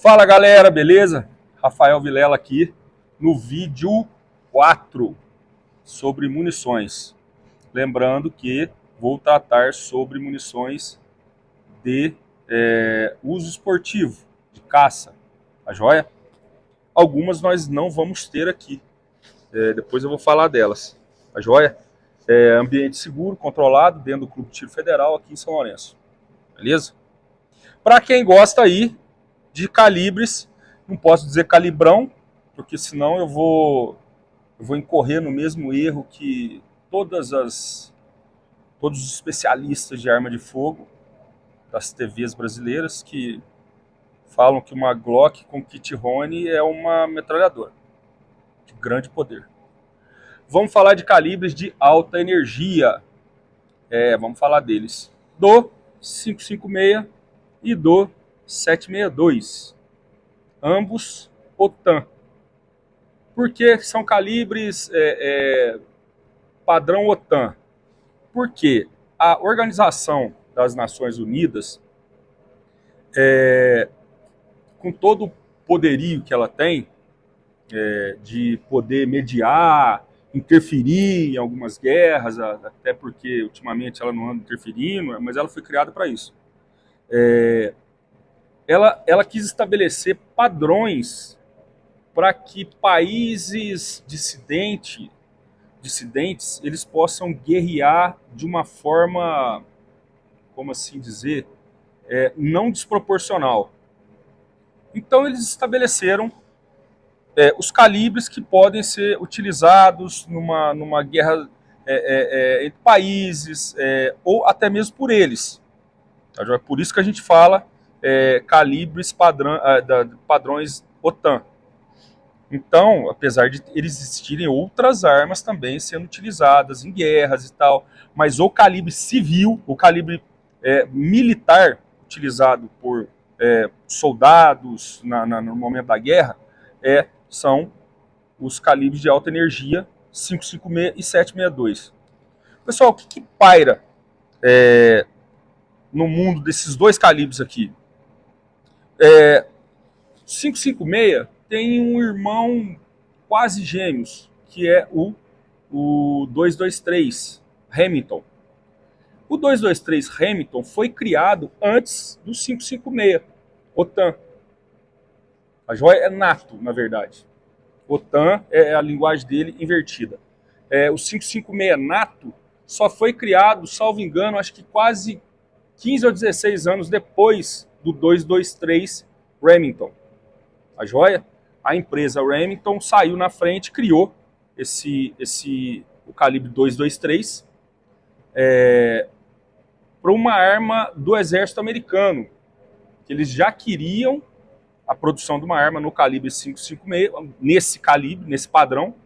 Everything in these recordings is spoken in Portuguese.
Fala galera, beleza? Rafael Vilela aqui no vídeo 4 sobre munições. Lembrando que vou tratar sobre munições de uso esportivo, de caça, tá joia? Algumas nós não vamos ter aqui, depois eu vou falar delas, tá joia? Ambiente seguro, controlado, dentro do Clube Tiro Federal aqui em São Lourenço, beleza? Para quem gosta aí de calibres, não posso dizer calibrão, porque senão eu vou incorrer no mesmo erro que todos os especialistas de arma de fogo das TVs brasileiras, que falam que uma Glock com kit Rony é uma metralhadora de grande poder. Vamos falar de calibres de alta energia. Vamos falar deles. Do 556 e do 762. Ambos OTAN. Porque são calibres padrão OTAN? Porque a Organização das Nações Unidas, com todo o poderio que ela tem, de poder mediar, interferir em algumas guerras, até porque ultimamente ela não anda interferindo, mas ela foi criada para isso. Ela quis estabelecer padrões para que países dissidentes eles possam guerrear de uma forma, como assim dizer, não desproporcional. Então eles estabeleceram os calibres que podem ser utilizados numa guerra entre países, ou até mesmo por eles. É por isso que a gente fala calibres padrões OTAN. Então, apesar de eles existirem outras armas também sendo utilizadas em guerras e tal, mas o calibre civil, o calibre militar utilizado por soldados no momento da guerra, são os calibres de alta energia 556 e 762. Pessoal, o que paira no mundo desses dois calibres aqui? 556 tem um irmão quase gêmeos, que é o 223 Remington. O 223 Remington foi criado antes do 556 OTAN. A joia é NATO, na verdade. OTAN é a linguagem dele invertida. O 556 NATO só foi criado, salvo engano, acho que quase 15 ou 16 anos depois do 223 Remington. A joia? A empresa Remington saiu na frente, criou o calibre 223 para uma arma do exército americano, que eles já queriam a produção de uma arma no calibre 556, nesse calibre, nesse padrão.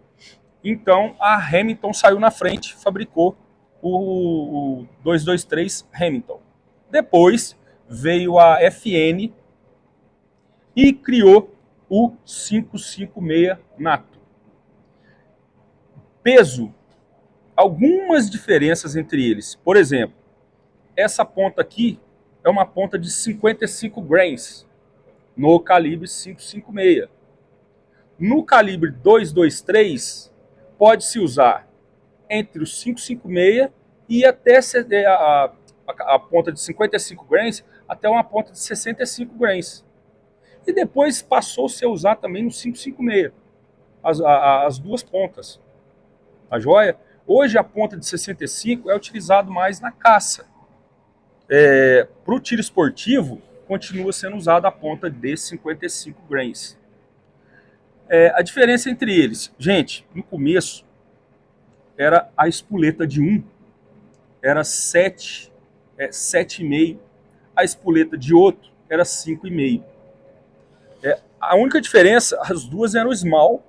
Então a Remington saiu na frente, fabricou o 223 Remington. Depois veio a FN e criou o 556 NATO. Peso, algumas diferenças entre eles. Por exemplo, essa ponta aqui é uma ponta de 55 grains no calibre 556. No calibre 223, pode-se usar entre os 556 e até a ponta de 55 grains até uma ponta de 65 grains. E depois passou-se a usar também no 556, as duas pontas. A joia? Hoje a ponta de 65 é utilizado mais na caça. Para o tiro esportivo, continua sendo usada a ponta de 55 grains. A diferença entre eles, gente, no começo, era a espoleta de 1, era 7,5. A espoleta de outro era 5,5. A única diferença, as duas eram small,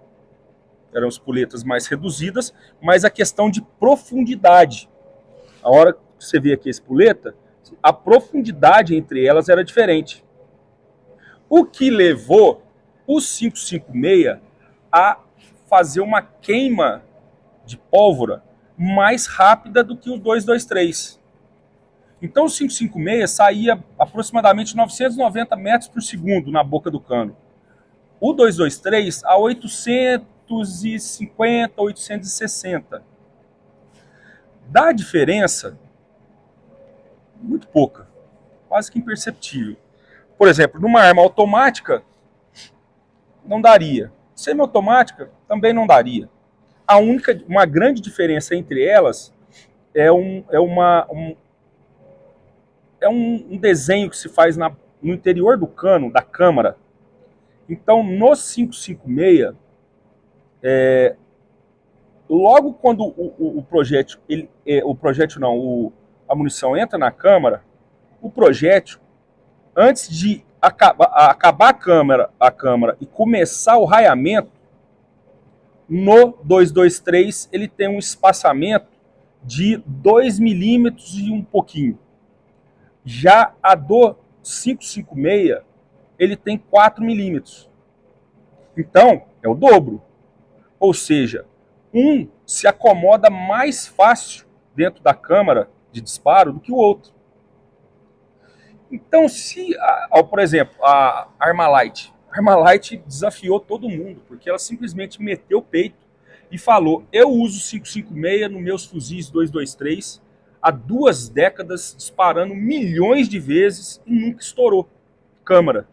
eram espoletas mais reduzidas, mas a questão de profundidade. A hora que você vê aqui a espoleta, a profundidade entre elas era diferente. O que levou o 556 a fazer uma queima de pólvora mais rápida do que o 223. Então o 556 saía aproximadamente 990 metros por segundo na boca do cano. O 223 a 850, 860. Da diferença, muito pouca, quase que imperceptível. Por exemplo, numa arma automática, não daria. Semiautomática, também não daria. Uma grande diferença entre elas é um desenho que se faz no interior do cano, da câmara. Então, no 556, logo quando o projétil, a munição entra na câmara, o projétil, antes de acabar a câmara e começar o raiamento, no 223 ele tem um espaçamento de 2 milímetros e um pouquinho. Já a do 556, ele tem 4 milímetros. Então, é o dobro. Ou seja, um se acomoda mais fácil dentro da câmara de disparo do que o outro. Então, por exemplo, a Armalite. A Armalite desafiou todo mundo, porque ela simplesmente meteu o peito e falou: eu uso 556 nos meus fuzis 223 há 2 décadas, disparando milhões de vezes e nunca estourou câmara.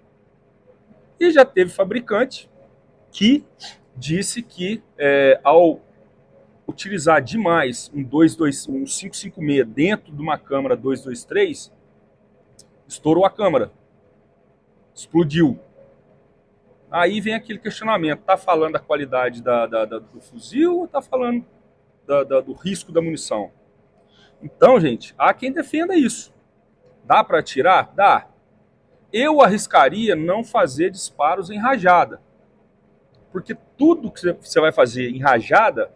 E já teve fabricante que disse que ao utilizar demais um 556 dentro de uma câmara 223, estourou a câmara, explodiu. Aí vem aquele questionamento: tá falando da qualidade do fuzil ou tá falando do risco da munição? Então, gente, há quem defenda isso. Dá para atirar? Dá. Eu arriscaria não fazer disparos em rajada, porque tudo que você vai fazer em rajada,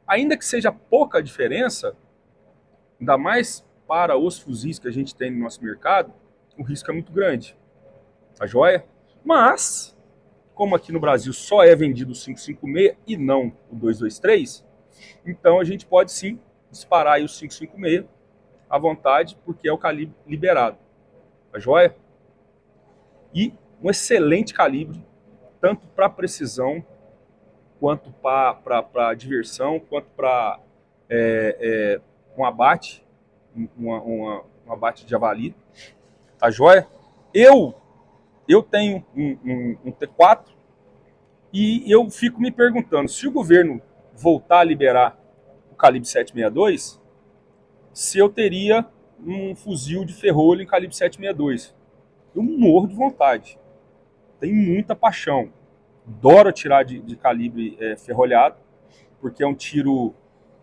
ainda que seja pouca diferença, ainda mais para os fuzis que a gente tem no nosso mercado, o risco é muito grande. Tá joia? Mas, como aqui no Brasil só é vendido o 556 e não o 223, então a gente pode sim disparar aí o 556 à vontade, porque é o calibre liberado. Tá joia? E um excelente calibre, tanto para precisão, quanto para diversão, quanto para um abate, um abate de javali. Tá joia? Eu tenho um T4 e eu fico me perguntando, se o governo voltar a liberar o calibre 762, se eu teria um fuzil de ferrolho em calibre 762. Eu morro de vontade. Tenho muita paixão. Adoro atirar de calibre ferrolhado, porque é um tiro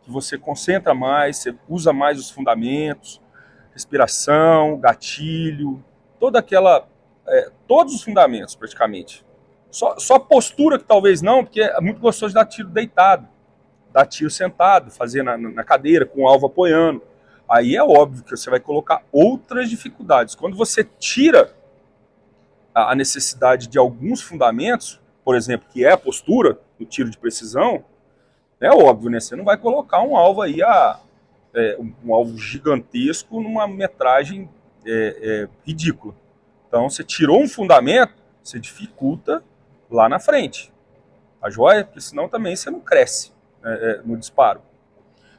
que você concentra mais, você usa mais os fundamentos, respiração, gatilho, todos os fundamentos praticamente. Só postura que talvez não, porque é muito gostoso de dar tiro deitado, dar tiro sentado, fazer na cadeira, com o alvo apoiando. Aí é óbvio que você vai colocar outras dificuldades. Quando você tira a necessidade de alguns fundamentos, por exemplo, que é a postura do tiro de precisão, é óbvio, né? Você não vai colocar um alvo aí, um alvo gigantesco numa metragem ridícula. Então, você tirou um fundamento, você dificulta lá na frente. Tá joia? Porque senão também você não cresce no disparo.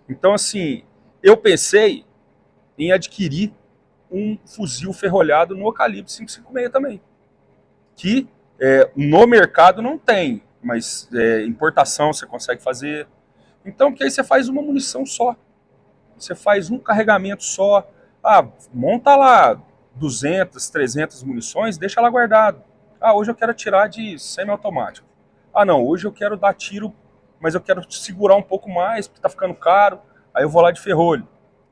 Então, assim, eu pensei em adquirir um fuzil ferrolhado no calibre 556 também, que no mercado não tem, mas importação você consegue fazer. Então, porque aí você faz uma munição só, você faz um carregamento só, monta lá 200, 300 munições, deixa lá guardado. Hoje eu quero atirar de semiautomático. Não, hoje eu quero dar tiro, mas eu quero segurar um pouco mais, porque tá ficando caro, aí eu vou lá de ferrolho.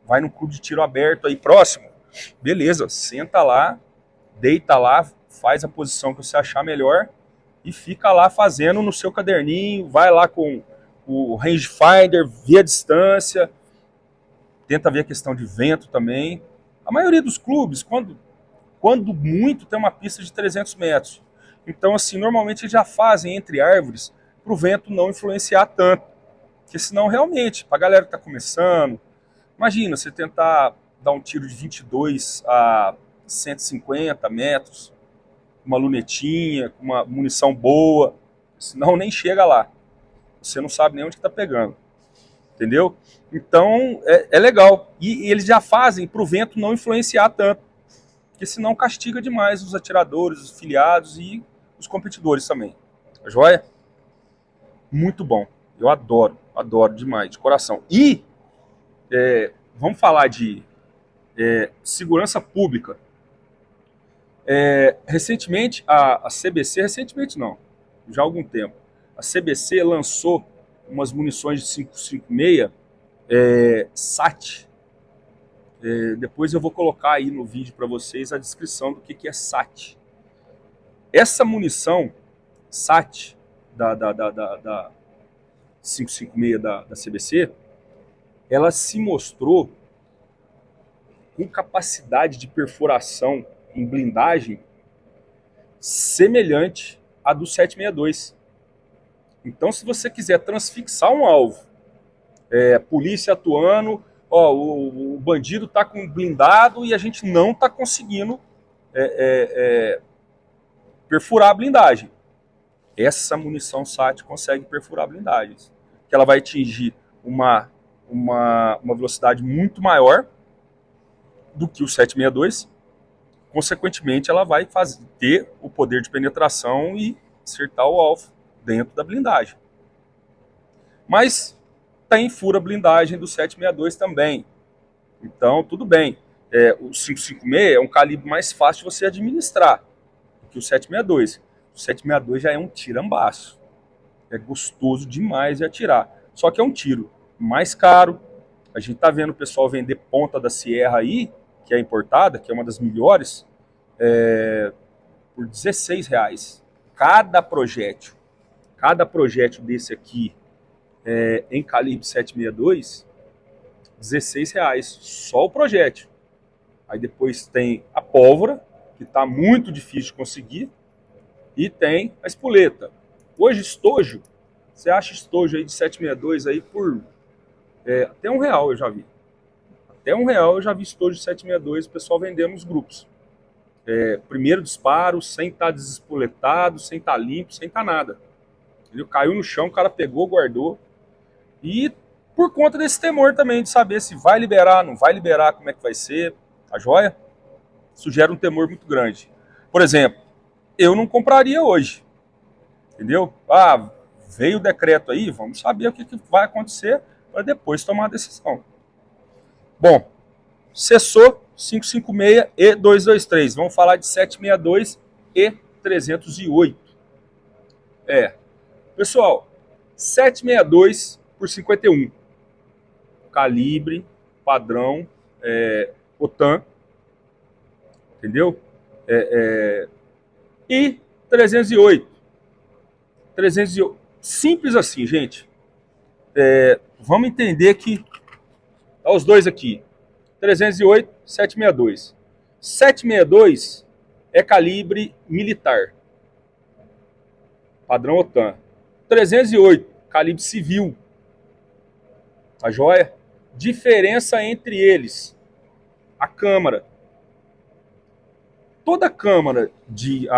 Vai num clube de tiro aberto aí próximo, beleza, senta lá, deita lá, faz a posição que você achar melhor e fica lá fazendo no seu caderninho, vai lá com o rangefinder, vê a distância, tenta ver a questão de vento também. A maioria dos clubes, quando muito, tem uma pista de 300 metros. Então, assim, normalmente eles já fazem entre árvores para o vento não influenciar tanto. Porque senão, realmente, para a galera que está começando, Imagina, você tentar dar um tiro de 22 a 150 metros, uma lunetinha, com uma munição boa, senão nem chega lá. Você não sabe nem onde está pegando, entendeu? Então, é legal. E eles já fazem para o vento não influenciar tanto, porque senão castiga demais os atiradores, os filiados e os competidores também. Tá joia? Muito bom. Eu adoro, adoro demais, de coração. E vamos falar de segurança pública. Recentemente, a CBC, recentemente não, já há algum tempo, a CBC lançou umas munições de 5,56 SAT. Depois eu vou colocar aí no vídeo para vocês a descrição do que é SAT. Essa munição SAT da 5,56 da CBC, ela se mostrou com capacidade de perfuração em blindagem semelhante à do 7,62. Então, se você quiser transfixar um alvo, polícia atuando, o bandido está com blindado e a gente não está conseguindo perfurar a blindagem. Essa munição SAT consegue perfurar blindagens, que ela vai atingir uma velocidade muito maior do que o 7,62. Consequentemente, ela vai ter o poder de penetração e acertar o alvo dentro da blindagem. Mas tem fura blindagem do 7,62 também. Então, tudo bem. O 5,56 é um calibre mais fácil de você administrar do que o 7,62. O 7,62 já é um tirambaço. É gostoso demais de atirar. Só que é um tiro mais caro. A gente está vendo o pessoal vender ponta da Sierra aí, que é importada, que é uma das melhores, por R$16. Cada projétil. Cada projétil desse aqui, em calibre 7,62, R$16. Só o projétil. Aí depois tem a pólvora, que está muito difícil de conseguir, e tem a espoleta. Hoje, estojo, você acha estojo aí de 7,62 aí por até R$1 eu já vi. Até R$1 eu já vi estojo de 7,62 o pessoal vendendo nos grupos. Primeiro disparo, sem estar desespoletado, sem estar limpo, sem estar nada. Ele caiu no chão, o cara pegou, guardou. E por conta desse temor também de saber se vai liberar, não vai liberar, como é que vai ser, a joia, isso gera um temor muito grande. Por exemplo, eu não compraria hoje, entendeu? Veio o decreto aí, vamos saber o que vai acontecer para depois tomar a decisão. Bom, cessou 5,56 e 223. Vamos falar de 7,62 e 308. Pessoal, 7,62 por 51. Calibre, padrão, OTAN. Entendeu? E 308. 308. Simples assim, gente. Vamos entender que os dois aqui. 308, 7,62. 7,62 é calibre militar. Padrão OTAN. 308, calibre civil. A joia? Diferença entre eles. A câmara. Toda câmara de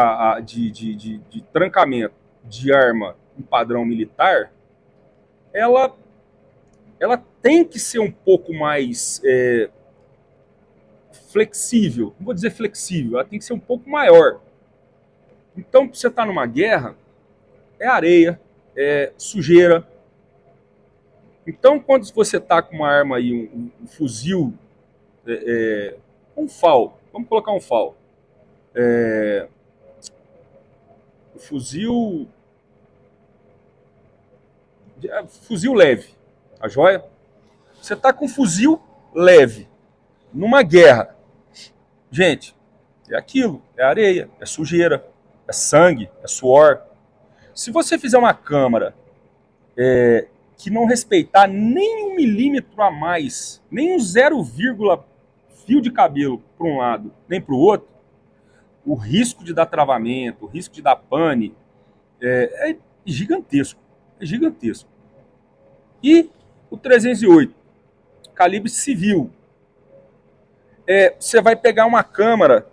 trancamento de arma em padrão militar, ela tem que ser um pouco mais flexível. Não vou dizer flexível, ela tem que ser um pouco maior. Então, você está numa guerra, é areia, é sujeira. Então, quando você está com uma arma aí, um fuzil, um FAL, vamos colocar um FAL. Fuzil leve, a joia? Você está com um fuzil leve numa guerra. Gente, é aquilo, é areia, é sujeira, é sangue, é suor. Se você fizer uma câmara que não respeitar nem 1 milímetro a mais, nem um 0, fio de cabelo para um lado, nem para o outro, o risco de dar travamento, o risco de dar pane é gigantesco. É gigantesco. E o 308? calibre civil. Você vai pegar uma câmara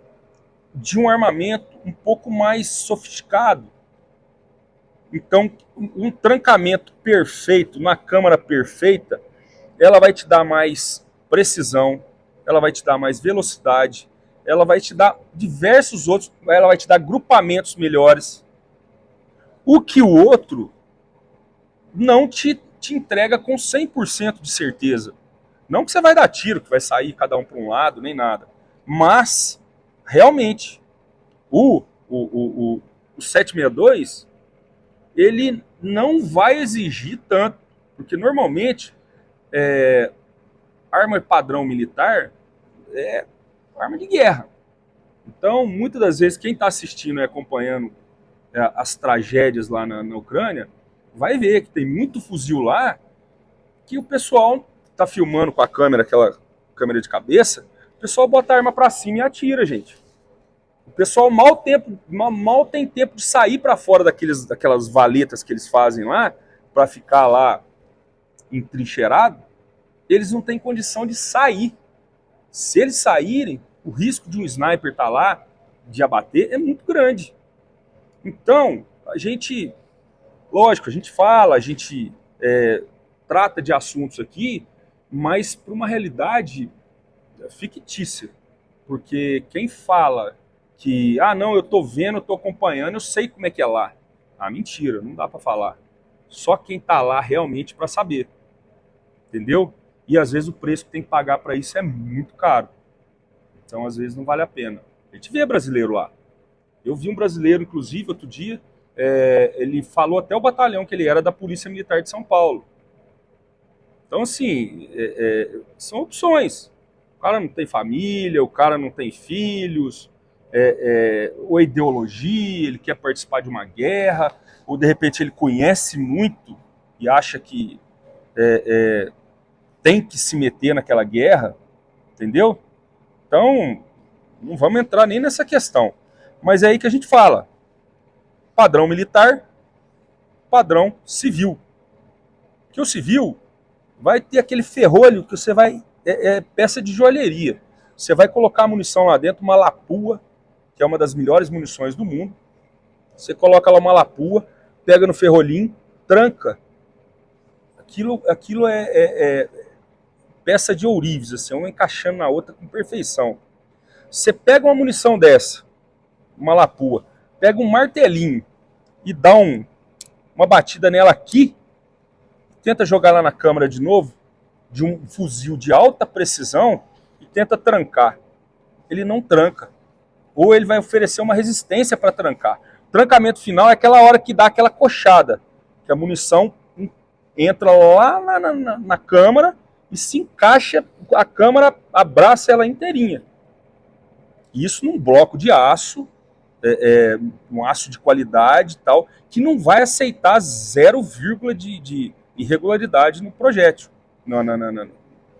de um armamento um pouco mais sofisticado. Então, um trancamento perfeito, uma câmara perfeita, ela vai te dar mais precisão, ela vai te dar mais velocidade, ela vai te dar diversos outros, ela vai te dar grupamentos melhores. O que o outro não te entrega com 100% de certeza. Não que você vai dar tiro, que vai sair cada um para um lado, nem nada. Mas, realmente, o 762, ele não vai exigir tanto. Porque, normalmente, arma padrão militar é arma de guerra. Então, muitas das vezes, quem está assistindo e acompanhando as tragédias lá na Ucrânia, vai ver que tem muito fuzil lá que o pessoal está filmando com a câmera, aquela câmera de cabeça, o pessoal bota a arma para cima e atira, gente. O pessoal mal tem tempo de sair para fora daquelas valetas que eles fazem lá, para ficar lá entrincheirado, eles não têm condição de sair. Se eles saírem, o risco de um sniper estar lá, de abater, é muito grande. Então, a gente, lógico, a gente fala, a gente trata de assuntos aqui, mas para uma realidade fictícia. Porque quem fala que, não, eu tô vendo, eu tô acompanhando, eu sei como é que é lá. Mentira, não dá para falar. Só quem tá lá realmente para saber. Entendeu? E às vezes o preço que tem que pagar para isso é muito caro. Então às vezes não vale a pena. A gente vê brasileiro lá. Eu vi um brasileiro, inclusive, outro dia, ele falou até o batalhão que ele era da Polícia Militar de São Paulo. Então, assim, são opções. O cara não tem família, o cara não tem filhos, ou ideologia, ele quer participar de uma guerra, ou de repente ele conhece muito e acha que tem que se meter naquela guerra, entendeu? Então, não vamos entrar nem nessa questão. Mas é aí que a gente fala: padrão militar, padrão civil. Que o civil vai ter aquele ferrolho que você vai... peça de joalheria. Você vai colocar a munição lá dentro, uma lapua, que é uma das melhores munições do mundo. Você coloca lá uma lapua, pega no ferrolinho, tranca. Aquilo é peça de ourives, assim, uma encaixando na outra com perfeição. Você pega uma munição dessa, uma lapua, pega um martelinho e dá uma batida nela aqui, tenta jogar lá na câmara de novo, de um fuzil de alta precisão, e tenta trancar. Ele não tranca. Ou ele vai oferecer uma resistência para trancar. O trancamento final é aquela hora que dá aquela coxada, que a munição entra lá na câmara e se encaixa, a câmara abraça ela inteirinha. Isso num bloco de aço, um aço de qualidade e tal, que não vai aceitar 0, de irregularidade no projétil,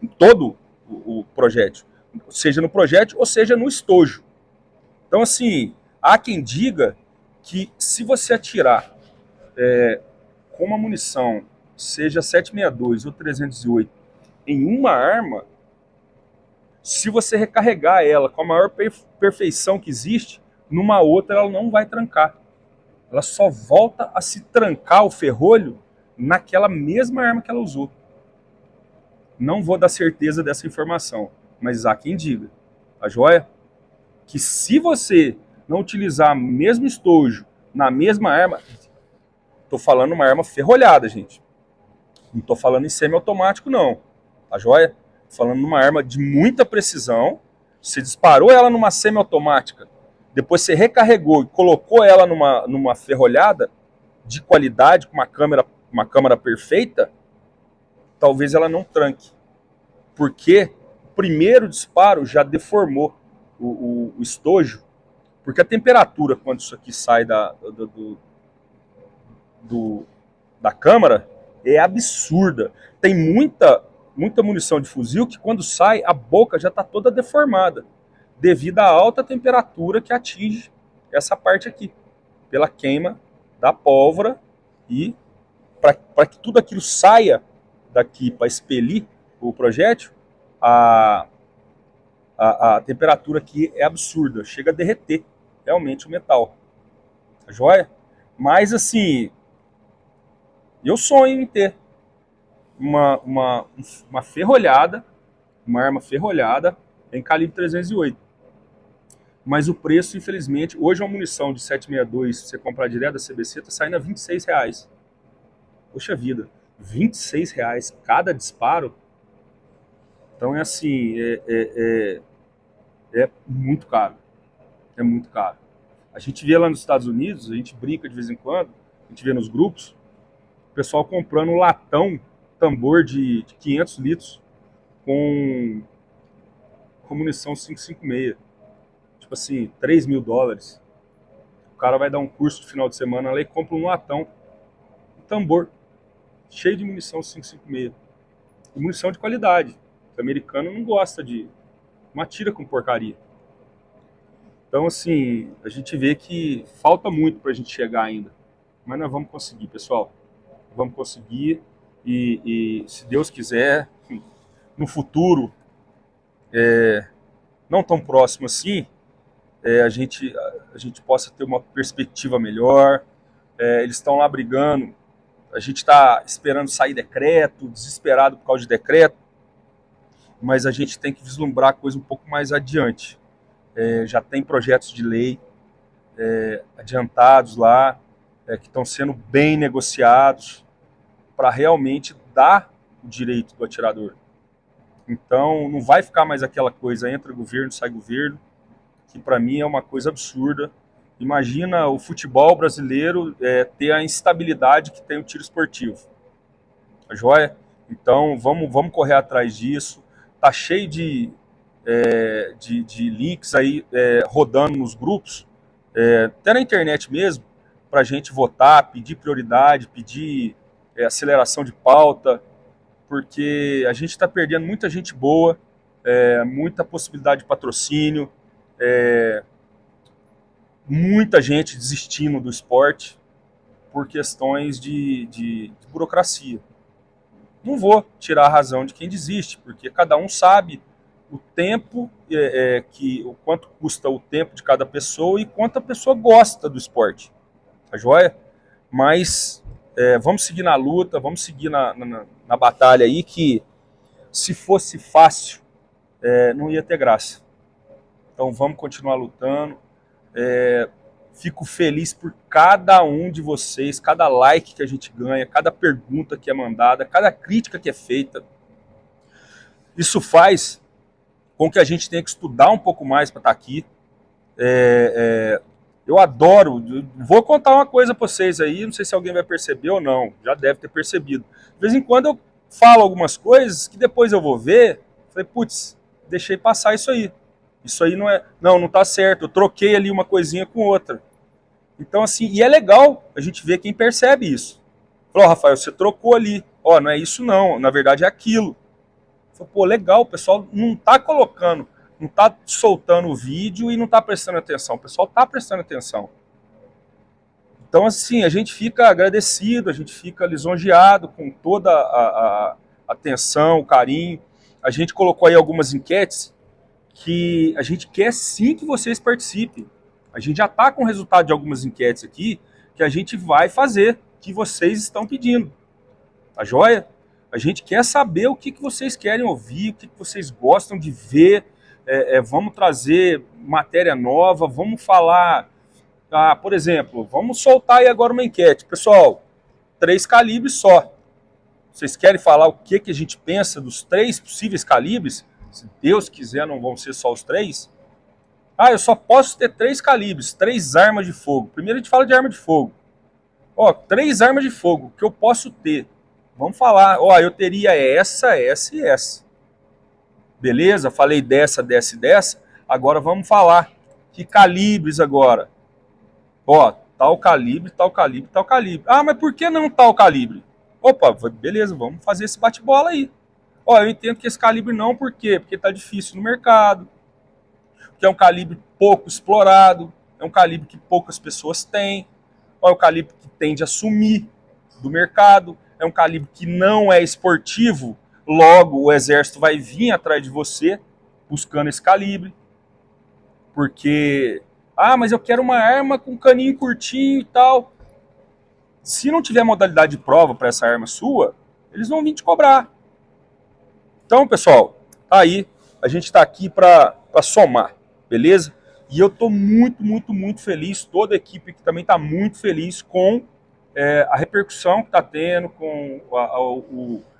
em todo o projétil, seja no projétil ou seja no estojo. Então, assim, há quem diga que se você atirar com uma munição, seja 762 ou 308, em uma arma, se você recarregar ela com a maior perfeição que existe, numa outra ela não vai trancar. Ela só volta a se trancar o ferrolho naquela mesma arma que ela usou. Não vou dar certeza dessa informação, mas há quem diga, tá joia? Que se você não utilizar o mesmo estojo na mesma arma, tô falando uma arma ferrolhada, gente. Não tô falando em semiautomático, não. Tá joia? Tô falando numa arma de muita precisão. Você disparou ela numa semiautomática, depois você recarregou e colocou ela numa ferrolhada de qualidade, com uma câmera perfeita, talvez ela não tranque. Porque o primeiro disparo já deformou o estojo, porque a temperatura, quando isso aqui sai da câmara, é absurda. Tem muita munição de fuzil que quando sai, a boca já está toda deformada, devido à alta temperatura que atinge essa parte aqui, pela queima da pólvora, e para que tudo aquilo saia daqui para expelir, o projétil, a, a temperatura aqui é absurda, chega a derreter realmente o metal. Tá joia? Mas assim, eu sonho em ter uma ferrolhada, uma arma ferrolhada em calibre 308. Mas o preço, infelizmente, hoje uma munição de 7,62, se você comprar direto da CBC, está saindo a R$ 26. Poxa vida, R$ 26 cada disparo? Então é assim, é muito caro. É muito caro. A gente vê lá nos Estados Unidos, a gente brinca de vez em quando, a gente vê nos grupos, o pessoal comprando um latão, tambor de 500 litros com munição 5,56. Tipo assim, US$ 3.000. O cara vai dar um curso de final de semana lá e compra um latão, um tambor, cheio de munição 5,56. E munição de qualidade. O americano não gosta de... não atira com porcaria. Então, assim, a gente vê que falta muito pra gente chegar ainda. Mas nós vamos conseguir, pessoal. Vamos conseguir. E se Deus quiser, no futuro, não tão próximo assim, a gente possa ter uma perspectiva melhor. Eles estão lá brigando. A gente está esperando sair decreto, desesperado por causa de decreto. Mas a gente tem que vislumbrar a coisa um pouco mais adiante. Já tem projetos de lei adiantados lá, que estão sendo bem negociados para realmente dar o direito do atirador. Então, não vai ficar mais aquela coisa, entra governo, sai governo, que para mim é uma coisa absurda. Imagina o futebol brasileiro ter a instabilidade que tem o tiro esportivo. Tá joia? Então, vamos correr atrás disso. Tá cheio de links aí rodando nos grupos, até na internet mesmo, para a gente votar, pedir prioridade, pedir aceleração de pauta, porque a gente está perdendo muita gente boa, muita possibilidade de patrocínio, muita gente desistindo do esporte por questões de burocracia. Não vou tirar a razão de quem desiste, porque cada um sabe o tempo, o quanto custa o tempo de cada pessoa e quanto a pessoa gosta do esporte. Tá joia? Mas vamos seguir na luta, vamos seguir na batalha aí, que se fosse fácil, não ia ter graça. Então vamos continuar lutando. Fico feliz por cada um de vocês, cada like que a gente ganha, cada pergunta que é mandada, cada crítica que é feita. Isso faz com que a gente tenha que estudar um pouco mais para estar aqui. Eu adoro, vou contar uma coisa para vocês aí, não sei se alguém vai perceber ou não, já deve ter percebido. De vez em quando eu falo algumas coisas que depois eu vou ver, falei, putz, deixei passar isso aí. Isso aí não tá certo, eu troquei ali uma coisinha com outra. Então assim, e é legal a gente ver quem percebe isso. Falou, Rafael, você trocou ali, não é isso não, na verdade é aquilo. Falei, pô, legal, o pessoal não tá colocando, não tá soltando o vídeo e não tá prestando atenção, o pessoal tá prestando atenção. Então assim, a gente fica agradecido, a gente fica lisonjeado com toda a atenção, o carinho. A gente colocou aí algumas enquetes que a gente quer sim que vocês participem. A gente já está com o resultado de algumas enquetes aqui que a gente vai fazer, que vocês estão pedindo. Tá joia? A gente quer saber o que vocês querem ouvir, o que vocês gostam de ver. Vamos trazer matéria nova, vamos falar... por exemplo, vamos soltar aí agora uma enquete. Pessoal, 3 calibres só. Vocês querem falar o que a gente pensa dos 3 possíveis calibres? Se Deus quiser, não vão ser só os 3. Eu só posso ter 3 calibres, 3 armas de fogo. Primeiro a gente fala de arma de fogo. 3 armas de fogo que eu posso ter. Vamos falar, eu teria essa e essa. Beleza? Falei dessa. Agora vamos falar que calibres agora. Tal calibre, tal calibre, tal calibre. Mas por que não tal calibre? Opa, beleza, vamos fazer esse bate-bola aí. Eu entendo que esse calibre não, por quê? Porque tá difícil no mercado, que é um calibre pouco explorado, é um calibre que poucas pessoas têm, é um calibre que tende a sumir do mercado, é um calibre que não é esportivo logo o exército vai vir atrás de você buscando esse calibre, porque, mas eu quero uma arma com caninho curtinho e tal. Se não tiver modalidade de prova para essa arma sua, eles vão vir te cobrar. Então, pessoal, tá aí, a gente está aqui para somar, beleza? E eu estou muito, muito, muito feliz, toda a equipe aqui também está muito feliz com a repercussão que está tendo, com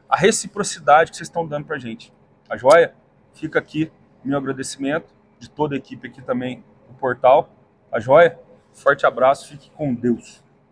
a reciprocidade que vocês estão dando para a gente. Tá joia? Fica aqui o meu agradecimento de toda a equipe aqui também do portal. Tá joia? Forte abraço, fique com Deus.